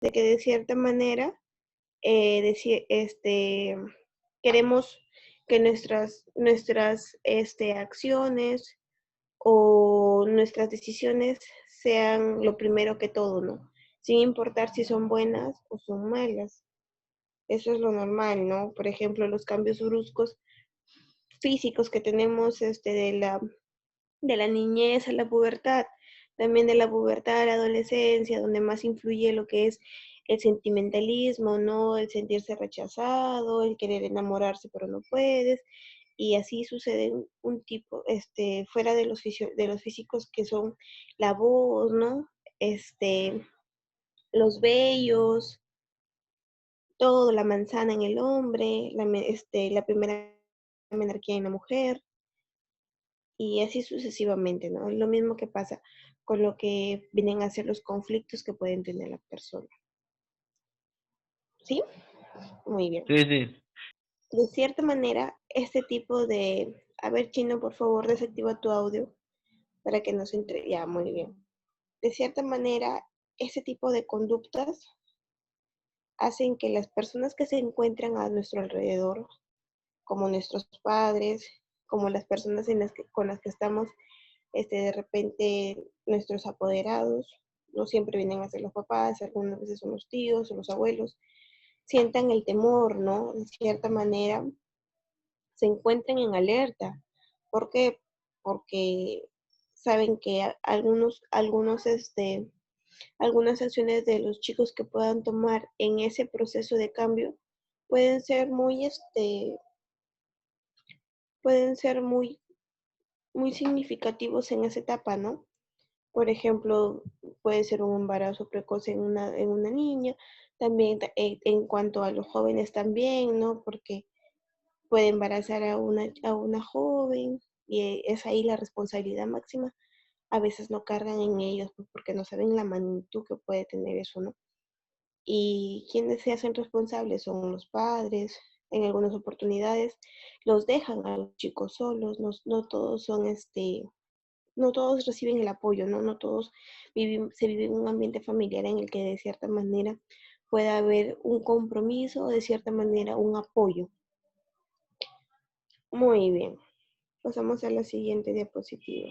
de que de cierta manera queremos que nuestras acciones o nuestras decisiones sean lo primero que todo, ¿no? Sin importar si son buenas o son malas. Eso es lo normal, ¿no? Por ejemplo, los cambios bruscos físicos que tenemos de la niñez a la pubertad, también de la pubertad a la adolescencia, donde más influye lo que es el sentimentalismo, ¿no? El sentirse rechazado, el querer enamorarse pero no puedes, y así sucede un tipo, fuera de los físicos que son la voz, ¿no? Los vellos, todo, la manzana en el hombre, la primera menarquía en la mujer, y así sucesivamente, ¿no? Lo mismo que pasa con lo que vienen a ser los conflictos que pueden tener la persona. ¿Sí? Muy bien. Sí, sí. De cierta manera, este tipo de... A ver, Chino, por favor, desactiva tu audio para que nos entre... Ya, muy bien. De cierta manera, este tipo de conductas hacen que las personas que se encuentran a nuestro alrededor, como nuestros padres, como las personas con las que estamos, de repente nuestros apoderados, no siempre vienen a ser los papás, algunas veces son los tíos o los abuelos, sientan el temor, ¿no? De cierta manera, se encuentren en alerta. ¿Por qué? Porque saben que algunas acciones de los chicos que puedan tomar en ese proceso de cambio pueden ser muy significativos en esa etapa, ¿no? Por ejemplo, puede ser un embarazo precoz en una niña, también en cuanto a los jóvenes también, ¿no? Porque puede embarazar a una joven y es ahí la responsabilidad máxima. A veces no cargan en ellos pues, porque no saben la magnitud que puede tener eso, ¿no? Y quienes se hacen responsables son los padres. En algunas oportunidades los dejan a los chicos solos, no todos no todos reciben el apoyo, ¿no? No todos se vive en un ambiente familiar en el que de cierta manera pueda haber un compromiso o de cierta manera un apoyo. Muy bien, pasamos a la siguiente diapositiva.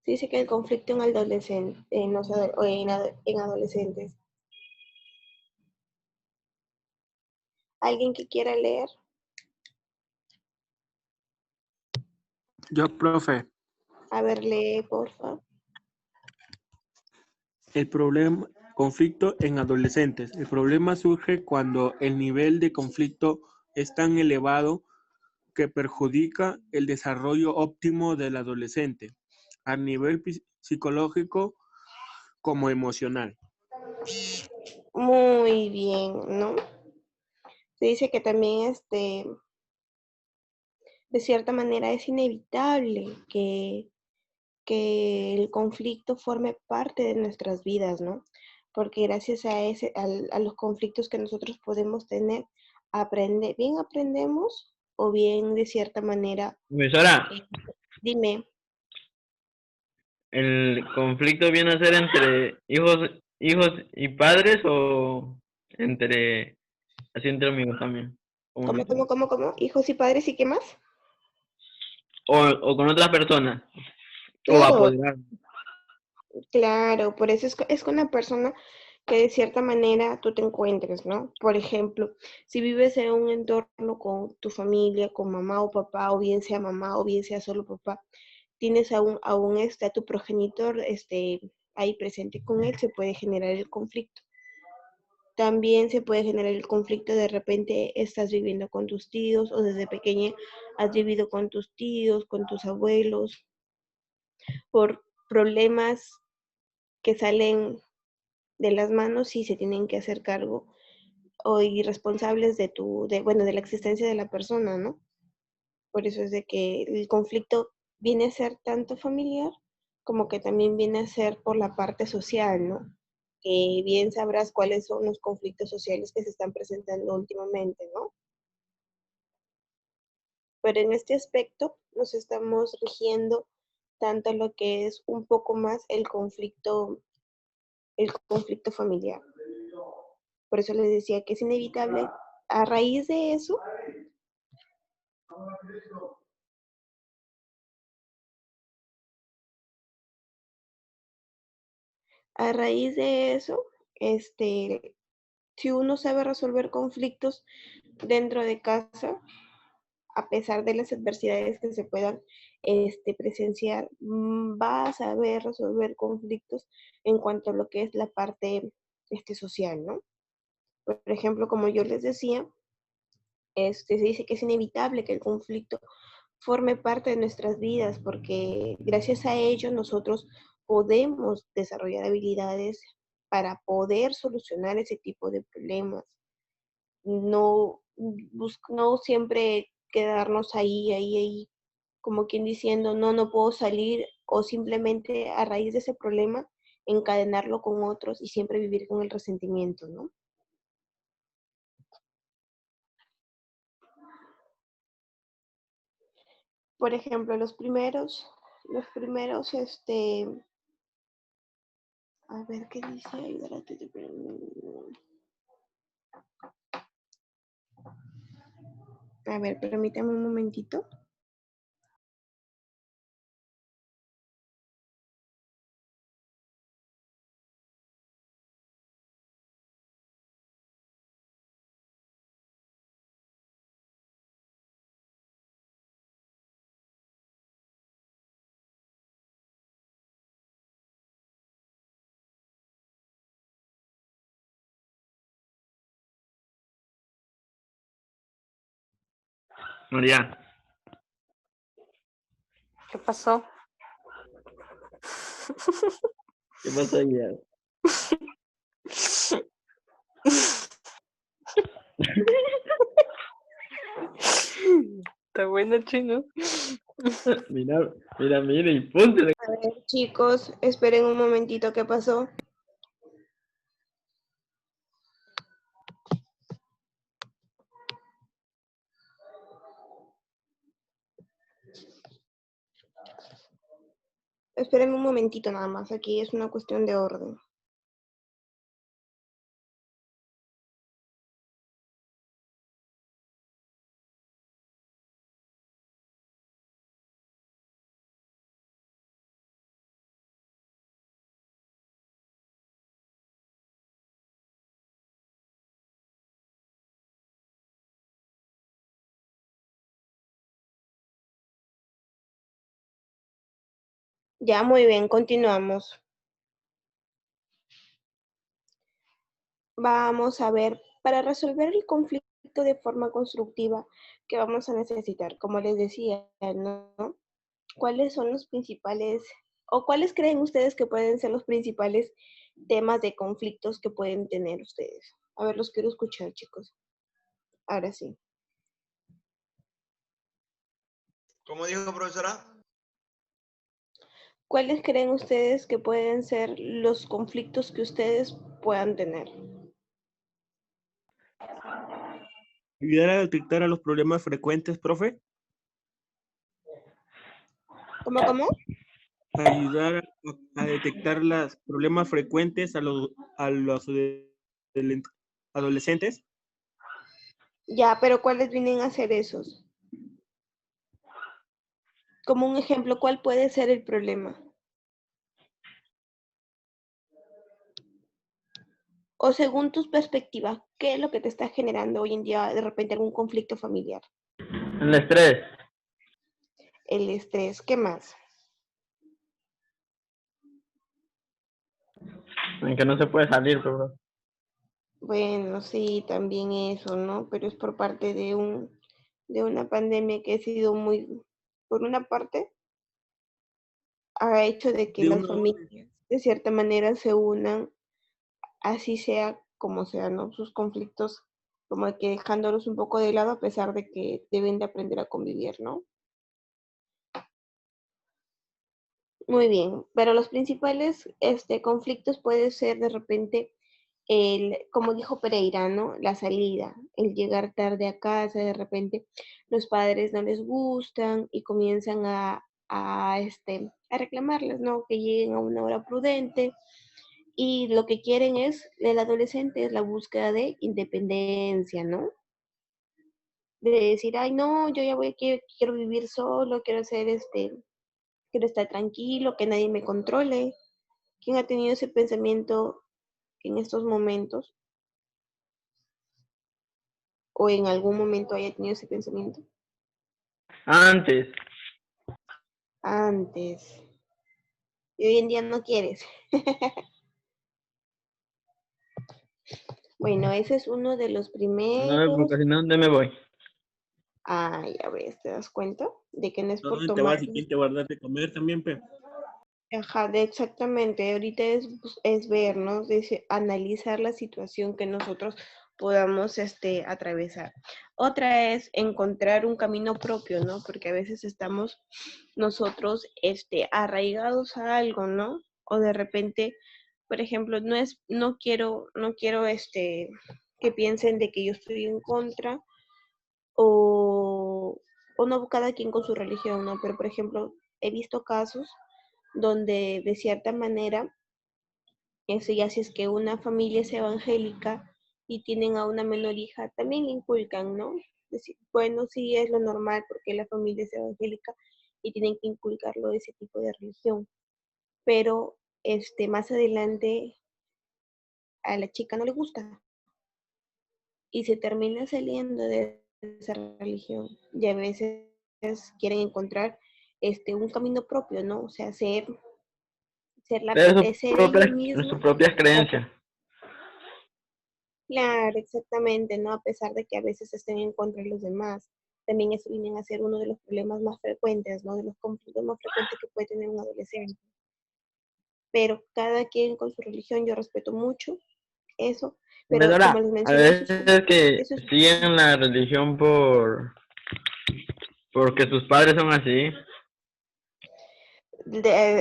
Se dice que el conflicto en adolescentes. ¿Alguien que quiera leer? Yo, profe, A ver, lee, porfa. el problema, conflicto en adolescentes. El problema surge cuando el nivel de conflicto es tan elevado que perjudica el desarrollo óptimo del adolescente, a nivel psicológico como emocional. Muy bien, ¿no? Se dice que también de cierta manera es inevitable que el conflicto forme parte de nuestras vidas, ¿no? Porque gracias a los conflictos que nosotros podemos tener, bien aprendemos o bien de cierta manera, Profesora, eh, dime, ¿el conflicto viene a ser entre hijos y padres o así entre amigos también? ¿cómo, Comunes. cómo, cómo, cómo? ¿Hijos y padres y qué más? O con otras personas, o Claro, apoderar. claro, por eso es con la persona que de cierta manera tú te encuentres, ¿no? Por ejemplo, si vives en un entorno con tu familia, con mamá o papá, o bien sea mamá o bien sea solo papá, tienes a tu progenitor ahí presente con él, se puede generar el conflicto. También se puede generar el conflicto, de repente estás viviendo con tus tíos o desde pequeña has vivido con tus tíos, con tus abuelos, por problemas que salen de las manos y se tienen que hacer cargo o irresponsables de la existencia de la persona, ¿no? Por eso es de que el conflicto viene a ser tanto familiar como que también viene a ser por la parte social, ¿no? Que bien sabrás cuáles son los conflictos sociales que se están presentando últimamente, ¿no? Pero en este aspecto nos estamos rigiendo tanto lo que es un poco más el conflicto familiar. Por eso les decía que es inevitable. A raíz de eso, a raíz de eso, si uno sabe resolver conflictos dentro de casa, a pesar de las adversidades que se puedan presenciar, va a saber resolver conflictos en cuanto a lo que es la parte social, ¿no? Por ejemplo, como yo les decía, se dice que es inevitable que el conflicto forme parte de nuestras vidas porque gracias a ello nosotros podemos desarrollar habilidades para poder solucionar ese tipo de problemas. No, no siempre quedarnos ahí, como quien diciendo, no, no puedo salir, o simplemente a raíz de ese problema encadenarlo con otros y siempre vivir con el resentimiento, ¿no? Por ejemplo, a ver qué dice, ayudar a A ver, permítame un momentito. María, ¿Qué pasó? ¿qué pasó ayer? Está bueno, chino. Mira, mira, mira, y ponte. A ver, chicos, esperen un momentito, ¿qué pasó? Esperen un momentito nada más, aquí es una cuestión de orden. Ya, muy bien, continuamos. Vamos a ver, para resolver el conflicto de forma constructiva, ¿qué vamos a necesitar? Como les decía, ¿no? ¿Cuáles son los principales, o cuáles creen ustedes que pueden ser los principales temas de conflictos que pueden tener ustedes? A ver, los quiero escuchar, chicos. Ahora sí. ¿Cómo dijo, profesora? ¿Cuáles creen ustedes que pueden ser los conflictos que ustedes puedan tener? Ayudar a detectar a los problemas frecuentes, profe. ¿Cómo? Ayudar a detectar los problemas frecuentes a los adolescentes. Ya, pero ¿cuáles vienen a ser esos? Como un ejemplo, ¿cuál puede ser el problema? O según tus perspectivas, ¿qué es lo que te está generando hoy en día de repente algún conflicto familiar? El estrés. El estrés, ¿qué más? En que no se puede salir, bro. Bueno, sí, también eso, ¿no? Pero es por parte de una pandemia que ha sido muy, por una parte, ha hecho de que De las una familias de cierta manera se unan, así sea como sea, ¿no? Sus conflictos, como que dejándolos un poco de lado a pesar de que deben de aprender a convivir, ¿no? Muy bien, pero los principales conflictos puede ser de repente como dijo Pereira, ¿no? La salida, el llegar tarde a casa, de repente los padres no les gustan y comienzan a reclamarles, ¿no? Que lleguen a una hora prudente Y lo que quieren es, el adolescente es la búsqueda de independencia, ¿no? De decir, ay, no, yo ya voy, quiero vivir solo, quiero hacer quiero estar tranquilo, que nadie me controle. ¿Quién ha tenido ese pensamiento en estos momentos? ¿O en algún momento haya tenido ese pensamiento? Antes. Antes. Y hoy en día no quieres. Bueno, ese es uno de los No, primeros. porque si no, ¿dónde me voy? Ah, ya ves, ¿te das cuenta? De que no es por ¿Dónde te tomar. vas y quién te va a dar de comer también, pe? Ajá, exactamente. Ahorita es ver, ¿no? Analizar la situación que nosotros podamos atravesar. Otra es encontrar un camino propio, ¿no? Porque a veces estamos nosotros arraigados a algo, ¿no? O de repente, por ejemplo, no quiero que piensen de que yo estoy en contra o no cada quien con su religión, ¿no? Pero por ejemplo, he visto casos donde de cierta manera, eso ya si es que una familia es evangélica y tienen a una menor hija, también le inculcan, ¿no? Decir, bueno, sí es lo normal porque la familia es evangélica y tienen que inculcarlo de ese tipo de religión. Pero más adelante a la chica no le gusta y se termina saliendo de esa religión. Y a veces quieren encontrar un camino propio, ¿no? O sea, Pero ser ellos mismos. sus propias creencias. Claro, exactamente, ¿no? A pesar de que a veces estén en contra de los demás, también eso viene a ser uno de los problemas más frecuentes, ¿no? De los conflictos más frecuentes que puede tener un adolescente. Pero cada quien con su religión, yo respeto mucho eso, pero como Profesora, les a menciono, veces que eso es siguen la religión porque sus padres son así.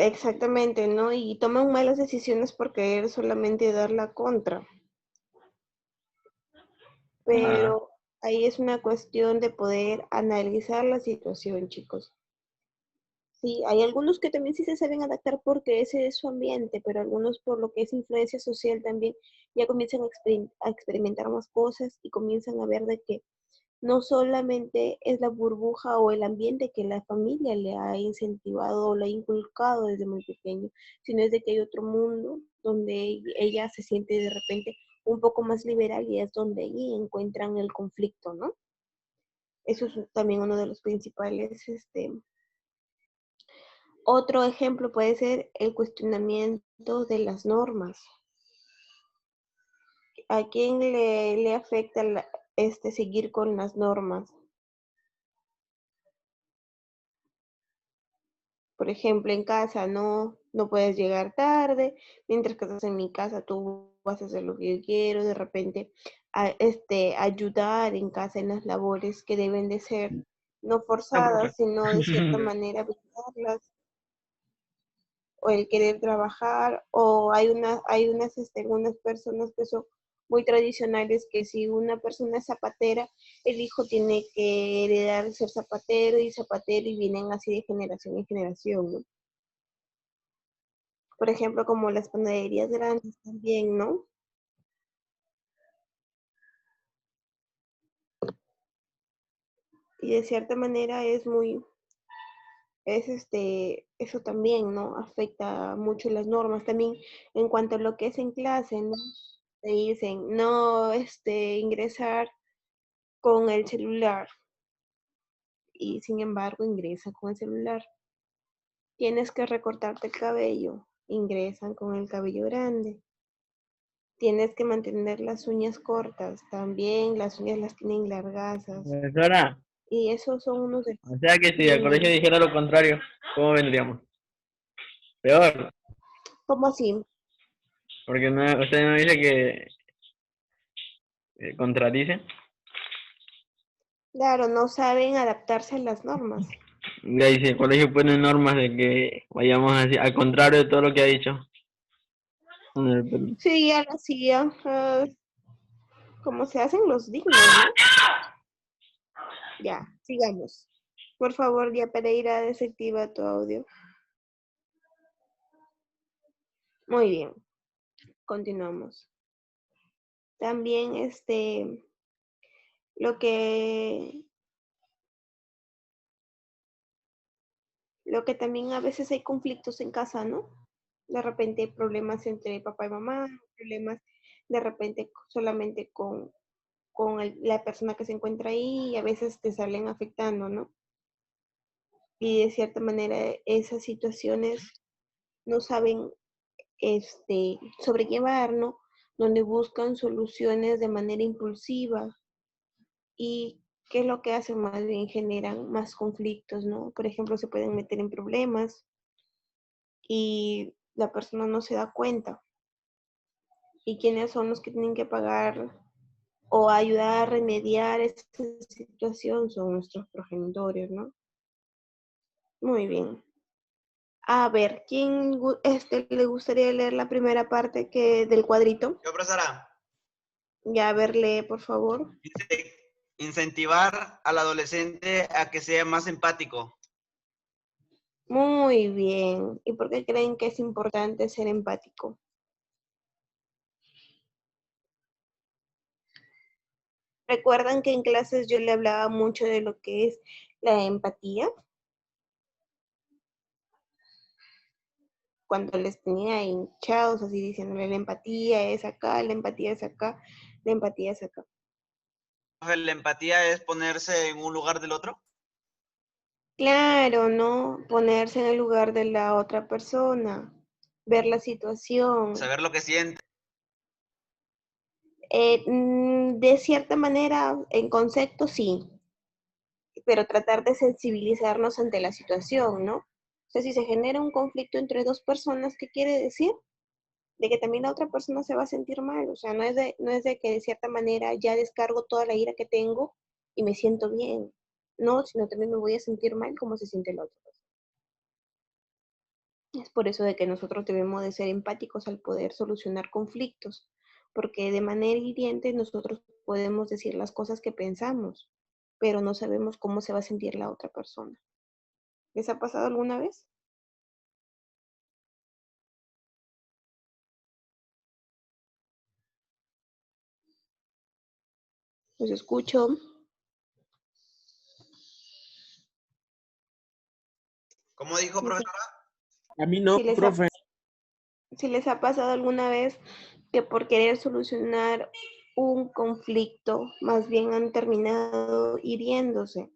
exactamente, ¿no? Y toman malas decisiones por querer solamente dar la contra. Ah, Pero ahí es una cuestión de poder analizar la situación, chicos. Sí, hay algunos que también sí se saben adaptar porque ese es su ambiente, pero algunos por lo que es influencia social también ya comienzan a experimentar más cosas y comienzan a ver de que no solamente es la burbuja o el ambiente que la familia le ha incentivado o le ha inculcado desde muy pequeño, sino es de que hay otro mundo donde ella se siente de repente un poco más liberal y es donde ahí encuentran el conflicto, ¿no? Eso es también uno de los principales. Otro ejemplo puede ser el cuestionamiento de las normas. ¿A quién le afecta seguir con las normas? Por ejemplo, en casa no puedes llegar tarde, mientras que estás en mi casa tú vas a hacer lo que yo quiero, de repente ayudar en casa en las labores que deben de ser no no, profe. forzadas, sino de cierta manera brindarlas, o el querer trabajar, o algunas personas que son muy tradicionales, que si una persona es zapatera, el hijo tiene que heredar ser zapatero y vienen así de generación en generación, ¿no? Por ejemplo, como las panaderías grandes también, ¿no? Y de cierta manera eso también, ¿no? Afecta mucho las normas. También en cuanto a lo que es en clase, ¿no? Te dicen, no, ingresar con el celular. Y sin embargo, ingresa con el celular. Tienes que recortarte el cabello. Ingresan con el cabello grande. Tienes que mantener las uñas cortas. También las uñas las tienen largasas. Profesora, Y esos son unos de... o sea que si el Dime, colegio dijera lo contrario, ¿cómo vendríamos? Peor, ¿cómo así? porque no, usted no dice que contradice. Claro, no saben adaptarse a las normas. Y ahí si el colegio pone normas de que vayamos así, al contrario de todo lo que ha dicho. Sí, ya lo hacían, como se hacen los dignos, ¿no? Ya, sigamos. Por favor, ya Pereira, desactiva tu audio. Muy bien. continuamos. También lo que también a veces hay conflictos en casa, ¿no? De repente hay problemas entre papá y mamá, problemas de repente solamente con la persona que se encuentra ahí y a veces te salen afectando, ¿no? Y de cierta manera esas situaciones no saben sobrellevar, ¿no? Donde buscan soluciones de manera impulsiva y qué es lo que hacen más bien generan más conflictos, ¿no? Por ejemplo, se pueden meter en problemas y la persona no se da cuenta. ¿Y quiénes son los que tienen que pagar o ayudar a remediar esta situación? Son nuestros progenitores, ¿no? Muy bien. A ver, ¿quién le gustaría leer la primera parte del cuadrito? Yo, profesora. Ya, a ver, lee, por favor. Dice, incentivar al adolescente a que sea más empático. Muy bien. ¿Y por qué creen que es importante ser empático? ¿Recuerdan que en clases yo le hablaba mucho de lo que es la empatía? Cuando les tenía hinchados así diciéndole la empatía es acá, la empatía es acá, la empatía es acá. ¿La empatía es ponerse en un lugar del otro? Claro, ¿no? Ponerse en el lugar de la otra persona, ver la situación. Saber lo que siente. De cierta manera, en concepto sí, pero tratar de sensibilizarnos ante la situación, ¿no? O sea, si se genera un conflicto entre dos personas, ¿qué quiere decir? De que también la otra persona se va a sentir mal, o sea, no es de que de cierta manera ya descargo toda la ira que tengo y me siento bien, no, sino también me voy a sentir mal como se siente la otra persona. Es por eso de que nosotros debemos de ser empáticos al poder solucionar conflictos, porque de manera hiriente nosotros podemos decir las cosas que pensamos, pero no sabemos cómo se va a sentir la otra persona. ¿Les ha pasado alguna vez? Los escucho. ¿Cómo dijo, profesora? A mí no, Si les ha, profe. si les ha pasado alguna vez que por querer solucionar un conflicto, más bien han terminado hiriéndose.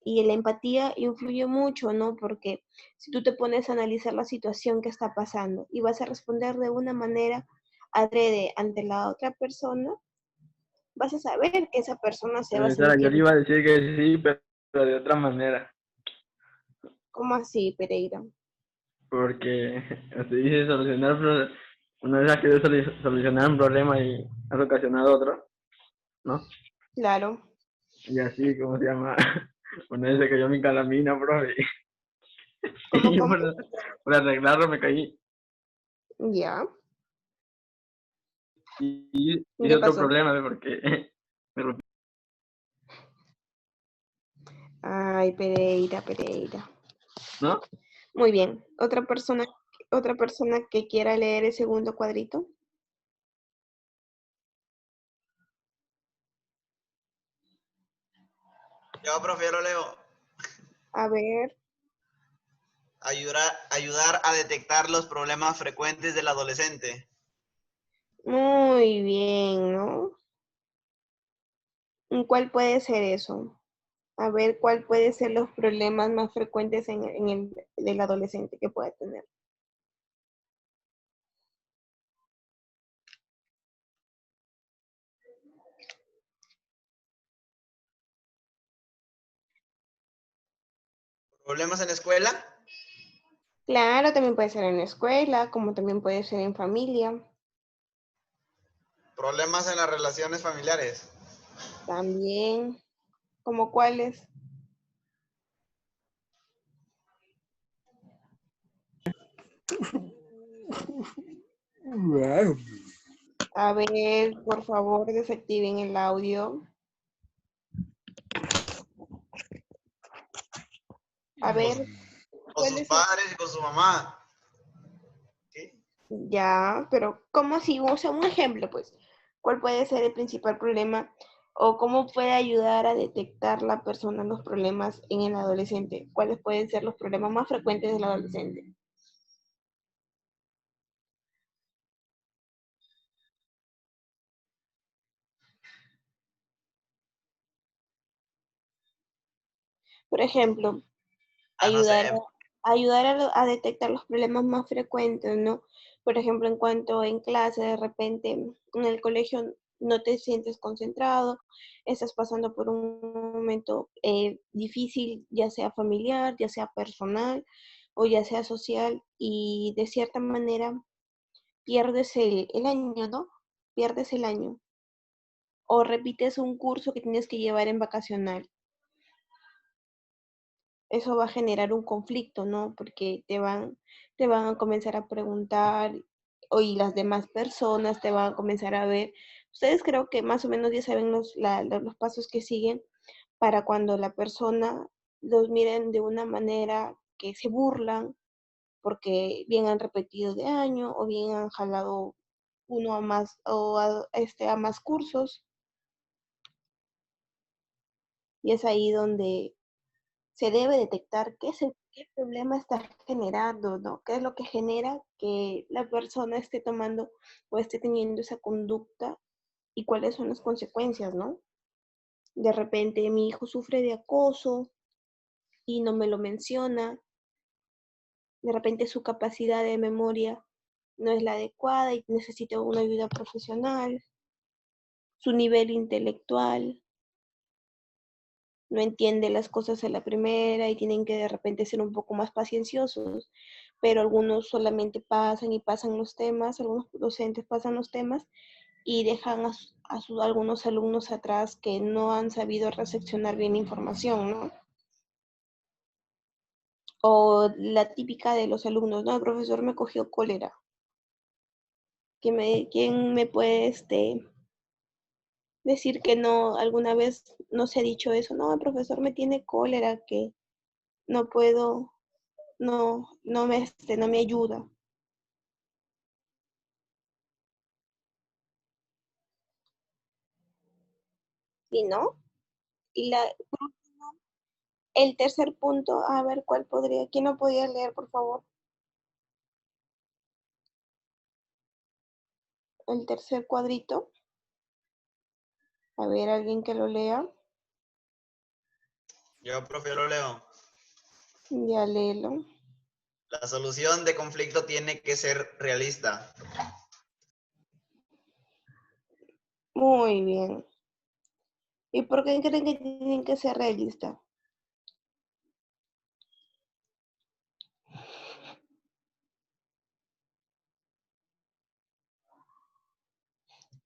Y la empatía influye mucho, ¿no? Porque si tú te pones a analizar la situación que está pasando y vas a responder de una manera adrede ante la otra persona, vas a saber que esa persona se va a Profesora, yo sentir le iba a decir que sí, pero de otra manera. como así, Pereira. Porque usted dice solucionar, una vez ha querido solucionar un problema y has ocasionado otro, ¿no? Claro. Y así, ¿cómo se llama? Una vez se cayó mi calamina, profe. ¿Cómo, Y yo cómo? por arreglarlo me caí. Ya. Y hice ¿Qué otro pasó? problema, ¿ve? Porque me rompí, Ay, Pereira, Pereira. ¿no? Muy bien. Otra persona que quiera leer el segundo cuadrito. Yo, profe, yo lo leo. A ver. Ayudar a detectar los problemas frecuentes del adolescente. Muy bien, ¿no? ¿Cuál puede ser eso? A ver, ¿cuál puede ser los problemas más frecuentes en el del adolescente que puede tener? ¿Problemas en la escuela? Claro, también puede ser en la escuela, como también puede ser en familia. ¿Problemas en las relaciones familiares? También, ¿como cuáles? A ver, por favor, desactiven el audio. A ver, Con sus ¿cuáles son? padres y con su mamá. ¿Sí? Ya, pero ¿cómo así? O sea, un ejemplo, pues, ¿cuál puede ser el principal problema o cómo puede ayudar a detectar la persona los problemas en el adolescente? ¿Cuáles pueden ser los problemas más frecuentes del adolescente? Por ejemplo, No ayudar, sé. ayudar a detectar los problemas más frecuentes, ¿no? Por ejemplo, en cuanto en clase, de repente en el colegio no te sientes concentrado, estás pasando por un momento difícil, ya sea familiar, ya sea personal o ya sea social, y de cierta manera pierdes el año, ¿no? Pierdes el año o repites un curso que tienes que llevar en vacacional. Eso va a generar un conflicto, ¿no? Porque te van a comenzar a preguntar y las demás personas te van a comenzar a ver. Ustedes creo que más o menos ya saben los pasos que siguen para cuando la persona los miren de una manera que se burlan porque bien han repetido de año o bien han jalado uno a más o a más cursos, y es ahí donde se debe detectar qué problema está generando, ¿no? ¿Qué es lo que genera que la persona esté tomando o esté teniendo esa conducta y cuáles son las consecuencias, ¿no? De repente mi hijo sufre de acoso y no me lo menciona, de repente su capacidad de memoria no es la adecuada y necesita una ayuda profesional, su nivel intelectual, no entiende las cosas a la primera y tienen que de repente ser un poco más pacienciosos, pero algunos solamente pasan y pasan los temas, algunos docentes pasan los temas y dejan a algunos alumnos atrás que no han sabido recepcionar bien la información, ¿no? O la típica de los alumnos, no, el profesor me cogió cólera. ¿Quién me puede decir que no, alguna vez no se ha dicho eso? No, el profesor me tiene cólera, que no puedo, no me ayuda. ¿Sí, no? Y el tercer punto, a ver cuál podría, ¿quién no podía leer, por favor? El tercer cuadrito, a ver, alguien que lo lea, Yo, profe, lo leo. ya léelo. La solución de conflicto tiene que ser realista. Muy bien. ¿Y por qué creen que tienen que ser realistas?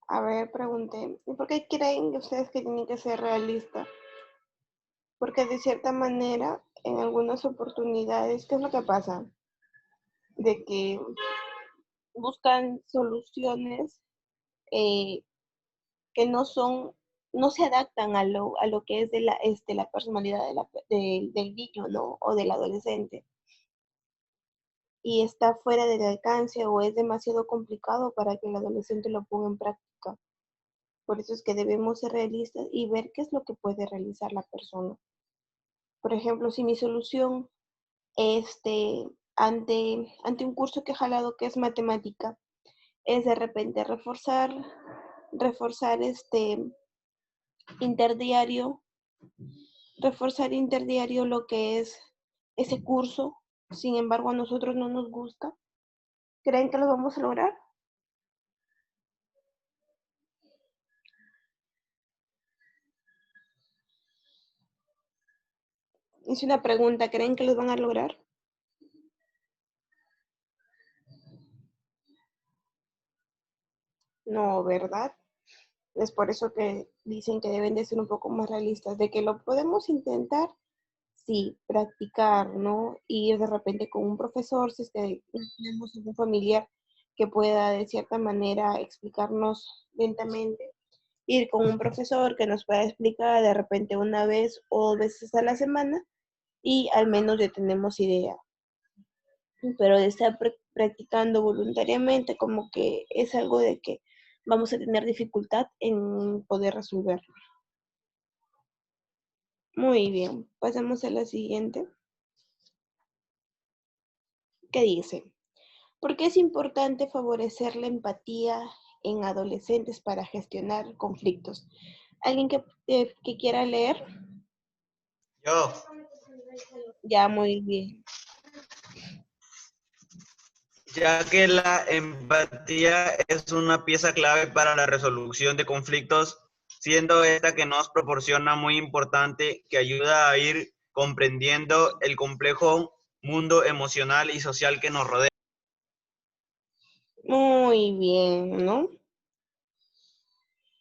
A ver, pregunté, ¿y por qué creen ustedes que tienen que ser realistas? Porque de cierta manera, en algunas oportunidades, ¿qué es lo que pasa? De que buscan soluciones eh, que no se adaptan a lo que es la personalidad del niño, ¿no? O del adolescente. Y está fuera del alcance o es demasiado complicado para que el adolescente lo ponga en práctica. Por eso es que debemos ser realistas y ver qué es lo que puede realizar la persona. Por ejemplo, si mi solución ante un curso que he jalado que es matemática, es de repente reforzar interdiario, reforzar interdiario lo que es ese curso. Sin embargo, a nosotros no nos gusta. ¿Creen que lo vamos a lograr? Hice una pregunta, ¿creen que los van a lograr? No, ¿verdad? Es por eso que dicen que deben de ser un poco más realistas, de que lo podemos intentar, sí, practicar, ¿no? Ir de repente con un profesor, si es que no tenemos algún familiar que pueda de cierta manera explicarnos lentamente, ir con un profesor que nos pueda explicar de repente una vez o dos veces a la semana y al menos ya tenemos idea. pero de estar practicando voluntariamente, como que es algo de que vamos a tener dificultad en poder resolverlo. Muy bien, pasamos a la siguiente, que dice, ¿por qué es importante favorecer la empatía en adolescentes para gestionar conflictos? ¿Alguien que quiera leer? Yo, Ya, muy bien. ya que la empatía es una pieza clave para la resolución de conflictos, siendo esta que nos proporciona muy importante que ayuda a ir comprendiendo el complejo mundo emocional y social que nos rodea. Muy bien, ¿no?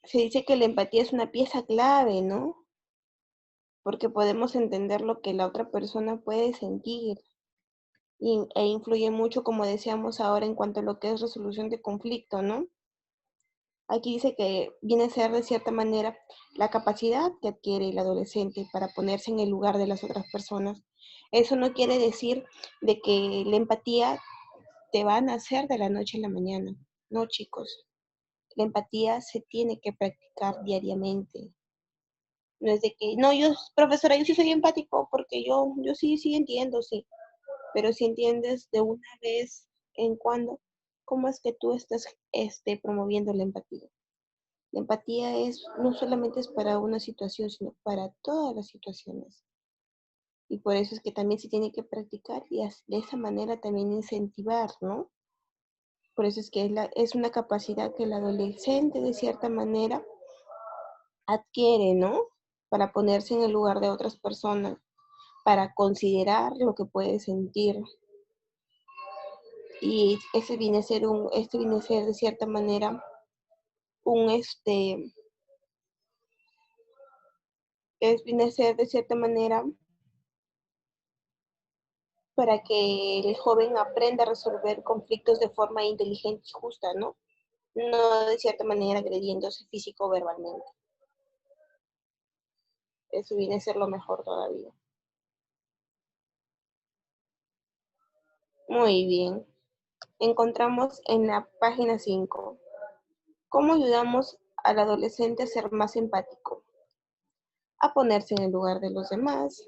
Se dice que la empatía es una pieza clave, ¿no? Porque podemos entender lo que la otra persona puede sentir e influye mucho, como decíamos ahora, en cuanto a lo que es resolución de conflicto, ¿no? Aquí dice que viene a ser de cierta manera la capacidad que adquiere el adolescente para ponerse en el lugar de las otras personas. Eso no quiere decir de que la empatía te va a nacer de la noche a la mañana. No, chicos. La empatía se tiene que practicar diariamente. No es de que, no, yo, profesora, yo sí soy empático porque yo sí entiendo, sí. Pero si entiendes de una vez en cuando, ¿cómo es que tú estás promoviendo la empatía? La empatía no solamente es para una situación, sino para todas las situaciones. Y por eso es que también se tiene que practicar y de esa manera también incentivar, ¿no? Por eso es que es una capacidad que el adolescente de cierta manera adquiere, ¿no? Para ponerse en el lugar de otras personas, para considerar lo que puede sentir. Y este viene a ser de cierta manera un viene a ser de cierta manera para que el joven aprenda a resolver conflictos de forma inteligente y justa, ¿no? No de cierta manera agrediéndose físico o verbalmente. Eso viene a ser lo mejor todavía. Muy bien. Encontramos en la página 5. ¿Cómo ayudamos al adolescente a ser más empático? A ponerse en el lugar de los demás.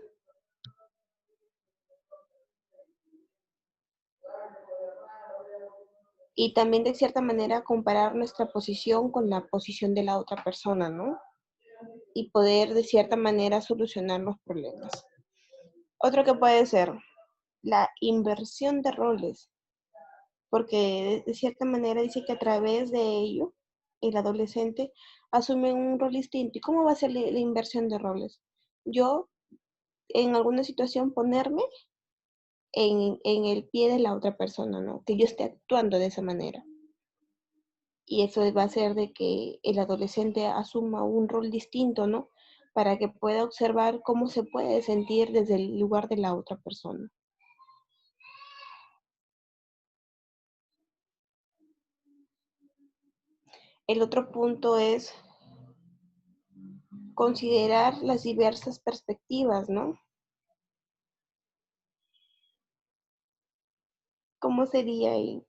Y también de cierta manera comparar nuestra posición con la posición de la otra persona, ¿no? Y poder de cierta manera solucionar los problemas. Otro que puede ser la inversión de roles, porque de cierta manera dice que a través de ello el adolescente asume un rol distinto. ¿Y cómo va a ser la inversión de roles? Yo en alguna situación ponerme en el pie de la otra persona, ¿no? Que yo esté actuando de esa manera. Y eso va a hacer de que el adolescente asuma un rol distinto, ¿no? Para que pueda observar cómo se puede sentir desde el lugar de la otra persona. El otro punto es considerar las diversas perspectivas, ¿no? ¿Cómo sería ahí?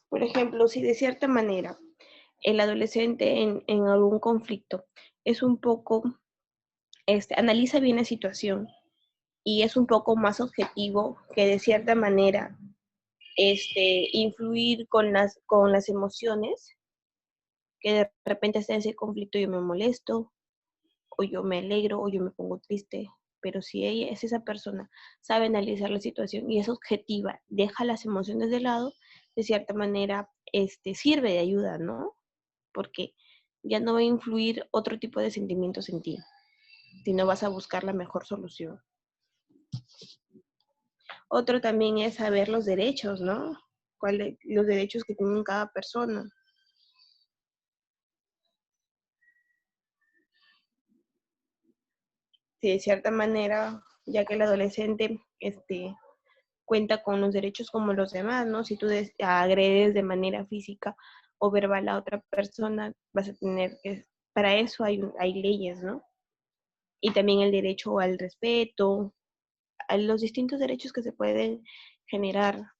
Por ejemplo, si de cierta manera el adolescente en algún conflicto es un poco, analiza bien la situación y es un poco más objetivo que de cierta manera influir con las emociones, que de repente está en ese conflicto yo me molesto, o yo me alegro, o yo me pongo triste, pero si ella es esa persona, sabe analizar la situación y es objetiva, deja las emociones de lado, de cierta manera sirve de ayuda, ¿no? Porque ya no va a influir otro tipo de sentimientos en ti, sino vas a buscar la mejor solución. Otro también es saber los derechos, ¿no? Los derechos que tiene cada persona. Si de cierta manera, ya que el adolescente cuenta con los derechos como los demás, ¿no? Si tú agredes de manera física o verbal a otra persona, vas a tener que, para eso hay leyes, ¿no? y también el derecho al respeto, a los distintos derechos que se pueden generar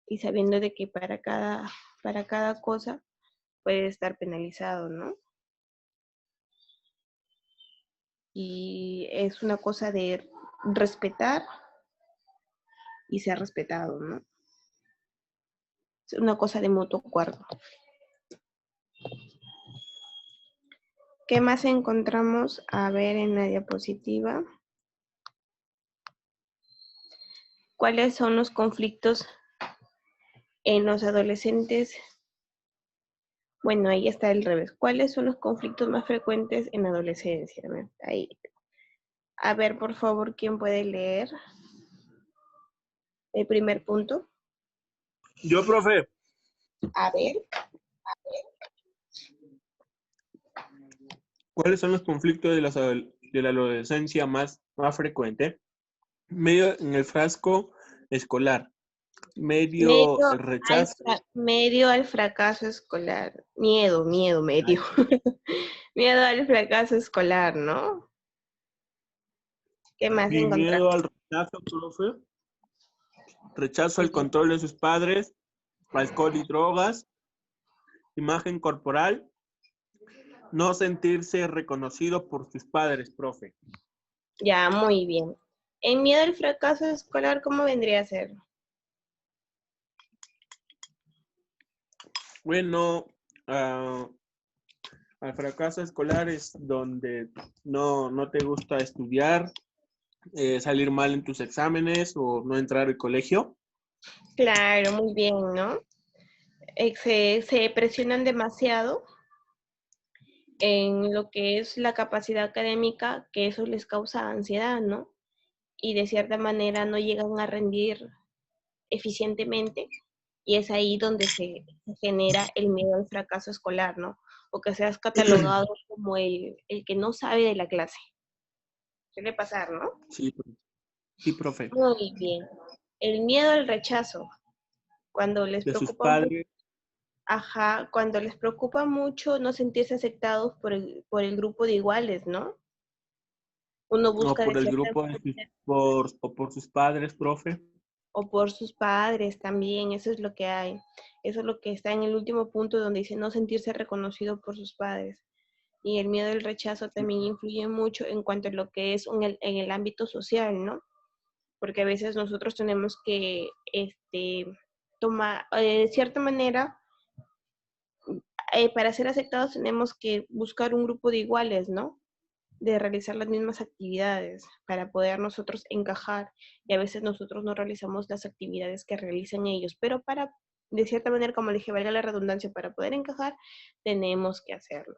y sabiendo de que para cada cosa puede estar penalizado, ¿no? Y es una cosa de respetar y ser respetado, ¿no? Es una cosa de mutuo acuerdo. ¿Qué más encontramos? A ver en la diapositiva. ¿Cuáles son los conflictos en los adolescentes? Bueno, ahí está el revés. ¿Cuáles son los conflictos más frecuentes en la adolescencia? Ahí. A ver, por favor, ¿quién puede leer el primer punto? Yo, profe. A ver. ¿Cuáles son los conflictos de la adolescencia más frecuente? Medio en el frasco escolar, medio el rechazo. Medio al fracaso escolar. Miedo, medio. Miedo al fracaso escolar, ¿no? ¿Qué más Y encontramos? miedo al rechazo, profe. Rechazo al control de sus padres, alcohol y drogas, imagen corporal, no sentirse reconocido por sus padres, profe. Ya, muy bien. En miedo al fracaso escolar, ¿cómo vendría a ser? Bueno, al fracaso escolar es donde no te gusta estudiar, salir mal en tus exámenes o no entrar al colegio. Claro, muy bien, ¿no? Se presionan demasiado en lo que es la capacidad académica, que eso les causa ansiedad, ¿no? Y de cierta manera no llegan a rendir eficientemente y es ahí donde se genera el miedo al fracaso escolar, ¿no? O que seas catalogado como el que no sabe de la clase. Suele pasar, ¿no? Sí, profe. Muy bien. El miedo al rechazo, cuando les De sus preocupa mucho, padres. ajá, cuando les preocupa mucho no sentirse aceptados por el grupo de iguales, ¿no? Uno O busca de por el cierta grupo o por sus padres, profe. o por sus padres también, eso es lo que hay. Eso es lo que está en el último punto donde dice no sentirse reconocido por sus padres. Y el miedo al rechazo también influye mucho en cuanto a lo que es en el ámbito social, ¿no? Porque a veces nosotros tenemos que tomar, de cierta manera, para ser aceptados tenemos que buscar un grupo de iguales, ¿no? De realizar las mismas actividades para poder nosotros encajar y a veces nosotros no realizamos las actividades que realizan ellos, pero para, de cierta manera, como le dije, valga la redundancia, para poder encajar tenemos que hacerlo,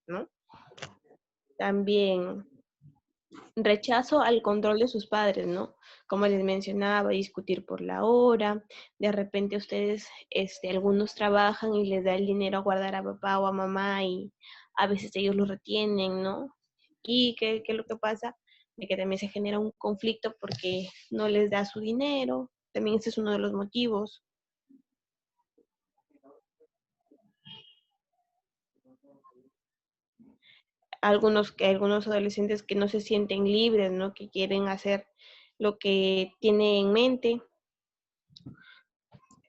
¿no? También rechazo al control de sus padres, ¿no? Como les mencionaba, discutir por la hora, de repente ustedes, algunos trabajan y les da el dinero a guardar a papá o a mamá y a veces ellos lo retienen, ¿no? Y ¿qué es lo que pasa? De que también se genera un conflicto porque no les da su dinero, también ese es uno de los motivos. Algunos adolescentes que no se sienten libres, ¿no? Que quieren hacer lo que tienen en mente.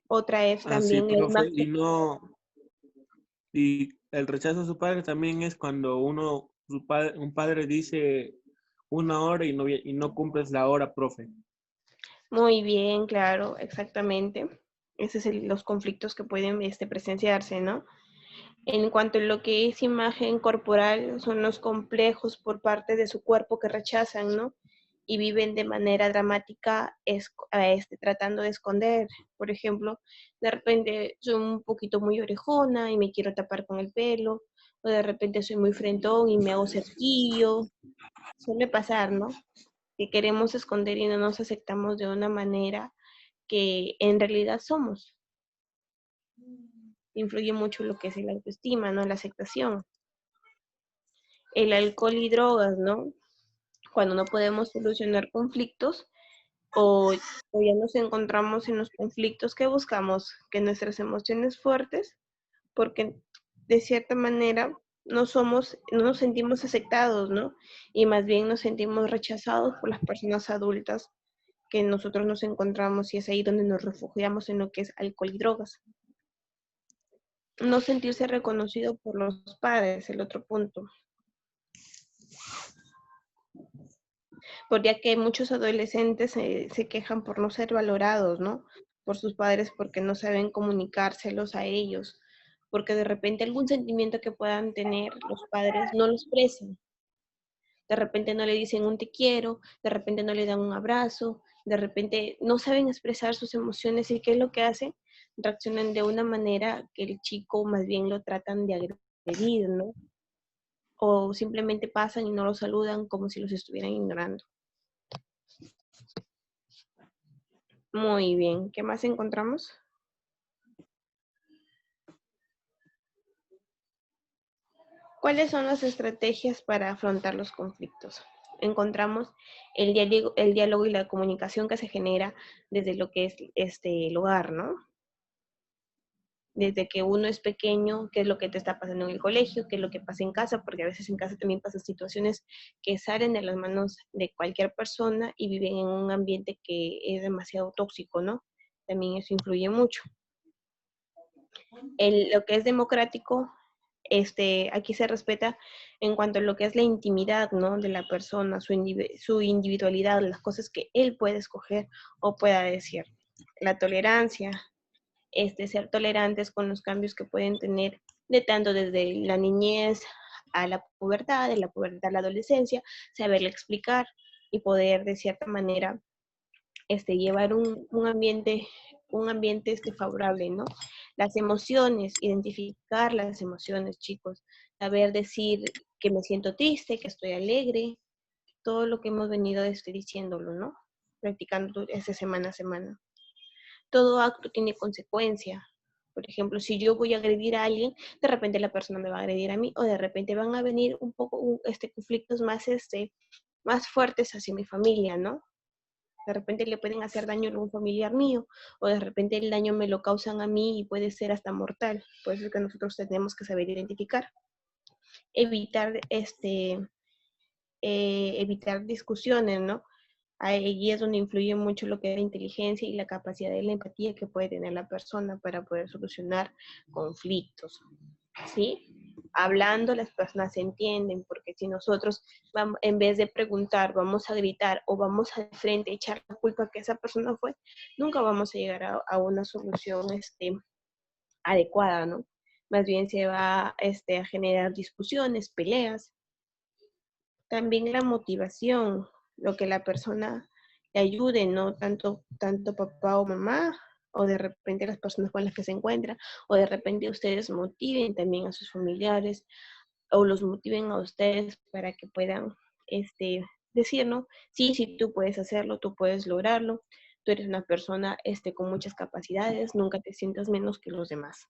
Otra es Sí, también la profe. imagen. Y el rechazo a su padre también es cuando un padre dice una hora y no cumples la hora, profe. Muy bien, claro, exactamente. Esos son los conflictos que pueden presenciarse, ¿no? En cuanto a lo que es imagen corporal, son los complejos por parte de su cuerpo que rechazan, ¿no? Y viven de manera dramática tratando de esconder. Por ejemplo, de repente soy un poquito muy orejona y me quiero tapar con el pelo, o de repente soy muy frentón y me hago cerquillo. Suele pasar, ¿no? Que queremos esconder y no nos aceptamos de una manera que en realidad somos. Influye mucho lo que es la autoestima, ¿no? La aceptación. El alcohol y drogas, ¿no? Cuando no podemos solucionar conflictos o ya nos encontramos en los conflictos que buscamos, que nuestras emociones fuertes, porque de cierta manera no nos sentimos aceptados, ¿no? Y más bien nos sentimos rechazados por las personas adultas que nosotros nos encontramos, y es ahí donde nos refugiamos en lo que es alcohol y drogas. No sentirse reconocido por los padres, el otro punto. Porque ya que muchos adolescentes se quejan por no ser valorados, ¿no? Por sus padres, porque no saben comunicárselos a ellos, porque de repente algún sentimiento que puedan tener los padres no lo expresan. De repente no le dicen un te quiero, de repente no le dan un abrazo, de repente no saben expresar sus emociones, y ¿qué es lo que hacen? Reaccionan de una manera que el chico más bien lo tratan de agredir, ¿no? O simplemente pasan y no lo saludan como si los estuvieran ignorando. Muy bien, ¿qué más encontramos? ¿Cuáles son las estrategias para afrontar los conflictos? Encontramos el diálogo y la comunicación que se genera desde lo que es el hogar, ¿no? Desde que uno es pequeño, qué es lo que te está pasando en el colegio, qué es lo que pasa en casa, porque a veces en casa también pasan situaciones que salen de las manos de cualquier persona y viven en un ambiente que es demasiado tóxico, ¿no? También eso influye mucho. Lo que es democrático, aquí se respeta en cuanto a lo que es la intimidad, ¿no? De la persona, su individualidad, las cosas que él puede escoger o pueda decir. La tolerancia, ser tolerantes con los cambios que pueden tener de tanto desde la niñez a la pubertad, de la pubertad a la adolescencia, saberle explicar y poder de cierta manera llevar un ambiente favorable, ¿no? Las emociones, identificar las emociones, chicos, saber decir que me siento triste, que estoy alegre, todo lo que hemos venido diciéndolo, ¿no? Practicando ese semana a semana. Todo acto tiene consecuencia. Por ejemplo, si yo voy a agredir a alguien, de repente la persona me va a agredir a mí, o de repente van a venir un poco conflictos más fuertes hacia mi familia, ¿no? De repente le pueden hacer daño a un familiar mío, o de repente el daño me lo causan a mí y puede ser hasta mortal. Por eso es que nosotros tenemos que saber identificar. Evitar discusiones, ¿no? Ahí es donde influye mucho lo que es la inteligencia y la capacidad de la empatía que puede tener la persona para poder solucionar conflictos, ¿sí? Hablando, las personas se entienden, porque si nosotros, en vez de preguntar, vamos a gritar o vamos al frente a echar la culpa que esa persona fue, nunca vamos a llegar a una solución adecuada, ¿no? Más bien se va a generar discusiones, peleas. También la motivación, lo que la persona le ayude, ¿no? Tanto papá o mamá, o de repente las personas con las que se encuentra, o de repente ustedes motiven también a sus familiares, o los motiven a ustedes para que puedan decir, ¿no? Sí, tú puedes hacerlo, tú puedes lograrlo, tú eres una persona con muchas capacidades, nunca te sientas menos que los demás.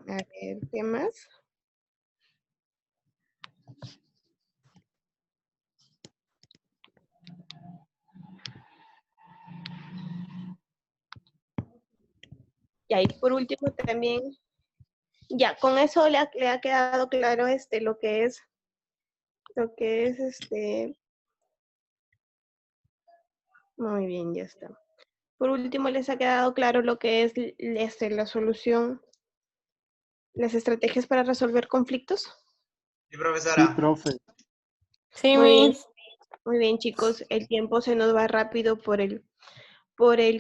A ver, ¿qué más? Y ahí por último también, ya, con eso le ha quedado claro lo que es muy bien, ya está. Por último, ¿les ha quedado claro lo que es la solución, las estrategias para resolver conflictos? Sí, profesora. Sí, profe. Sí, Muy bien, Miss. muy bien, chicos. El tiempo se nos va rápido por el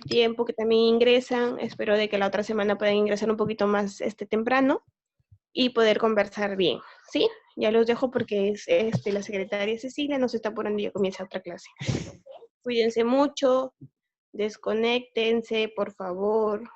tiempo que también ingresan. Espero de que la otra semana puedan ingresar un poquito más temprano y poder conversar bien, ¿sí? Ya los dejo porque la secretaria Cecilia nos está apurando y ya comienza otra clase. Cuídense mucho, desconéctense, por favor.